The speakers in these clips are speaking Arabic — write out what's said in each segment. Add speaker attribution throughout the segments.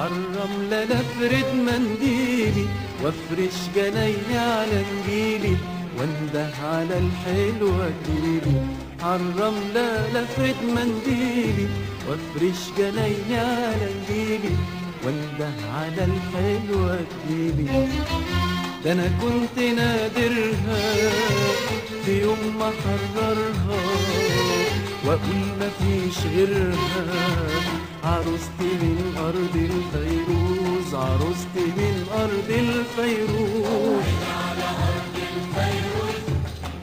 Speaker 1: عالرملة لفرد منديلي وافرش جنايني على نجيلي وانده على الحلوة تجيلي. عالرملة لفرد منديلي وافرش جنايني على نجيلي وانده على الحلوة تجيلي. ده انا كنت نادرها في يوم ما حررها واقول مفيش غيرها. عروستي من ارض الفيروز، عروستي من ارض الفيروز.
Speaker 2: على ارض الفيروز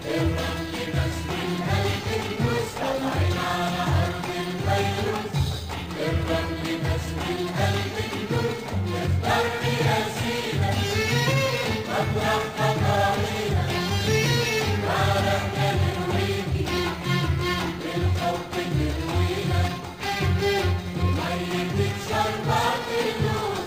Speaker 2: الرمل نسل الملك النوس. طالعين على ارض الفيروز الرمل نسل الملك النوس. نفطر ياسينا مطرح خطاوينا وعرفنا نرويكي بالحب نروينا وميتك شربات اللوز.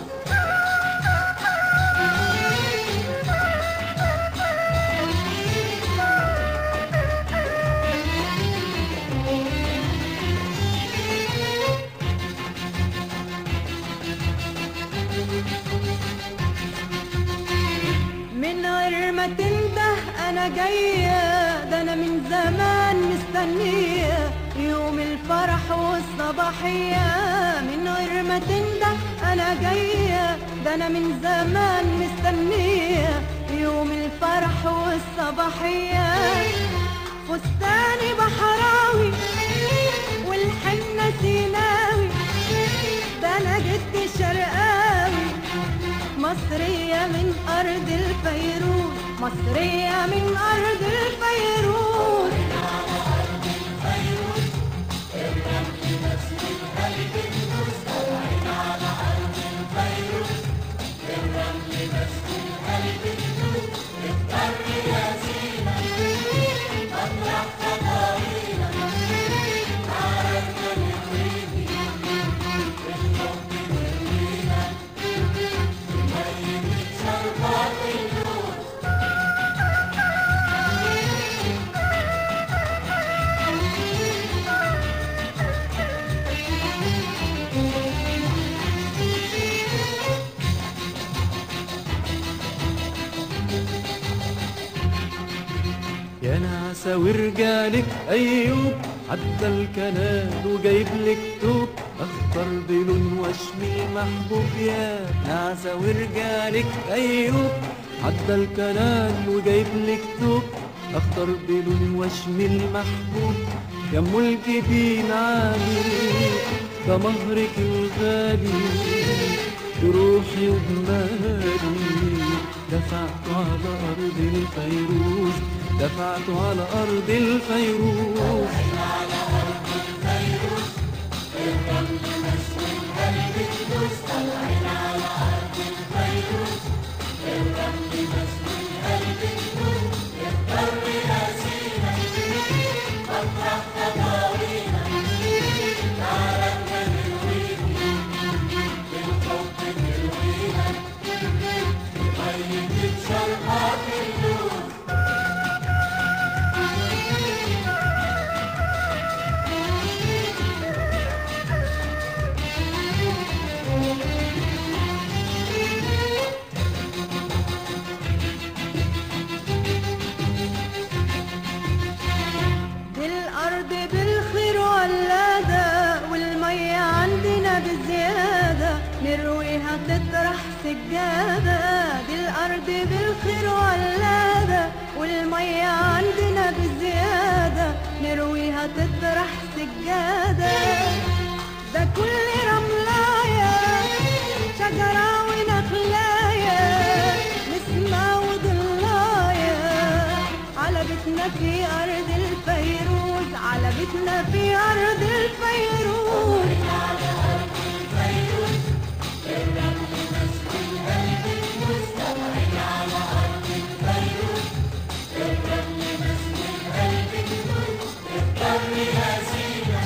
Speaker 3: من غير ما تنده انا جايه، ده انا من زمان مستنيه يوم الفرح والصباحيه. من غير ما تنده انا جايه، ده انا من زمان مستنيه يوم الفرح والصباحيه. فستاني بحراوي والحنه سيناوي، ده انا جدي شرقاوي. مصرية من أرض الفيروز، مصرية من أرض الفيروز.
Speaker 2: على أرض الفيروز الرمل نسل الملك النوس. طالعين على أرض الفيروز الرمل نسل الملك النوس. نفطر ياسينا مطرح خطاوينا عرفنا نرويكي بالحب نروينا وميتك شربات اللوز.
Speaker 1: يا نعسة ورجالك أيوب عدى الكنال وجايب لك توب أخضر بلون وشمي محبوب. يا نعسة ورجالك أيوب عدى الكنال وجايب لك توب أخضر بلون وشمي المحبوب. يا أم الجبين عالي ده مهرك الغالي بروحي وبمالي. دفعت على أرض الفيروز، دفعت على أرض الفيروز.
Speaker 2: على أرض الفيروز الرمل نسل الملك النوس. طالعين على أرض الفيروز الرمل نسل الملك النوس. نفطر ياسينا مطرح خطاوينا عرفنا نرويكي بالحب نروينا وميتك شربات اللوز.
Speaker 3: دي الأرض بالخير ولادة والمية عندنا بزيادة، نرويها تطرح سجادة. دي الأرض بالخير ولادة والمية عندنا بزيادة، نرويها تطرح سجادة. ده كل رملاية شجرة ونخلاية نسمة وضلاية على بيتنا في أرض الفيروز، على بيتنا في أرض الفيروز.
Speaker 2: على أرض الفيروز الرمل نسل الملك النوس. طالعين على أرض الفيروز الرمل نسل الملك النوس. نفطر ياسينا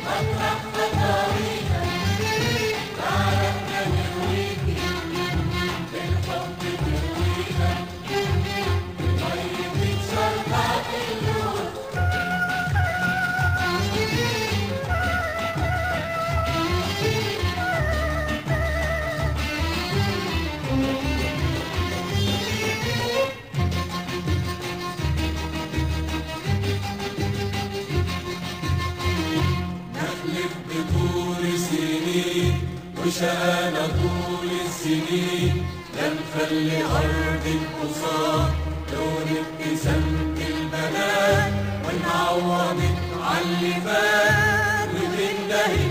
Speaker 2: مطرح خطاوينا عرفنا نرويكي بالحب نروينا وميتك شربات اللوز. وشقانا طول السنين لا نخلي أرض القصار لون ابتسامة البنات ونعوضك عاللي فات وتندهي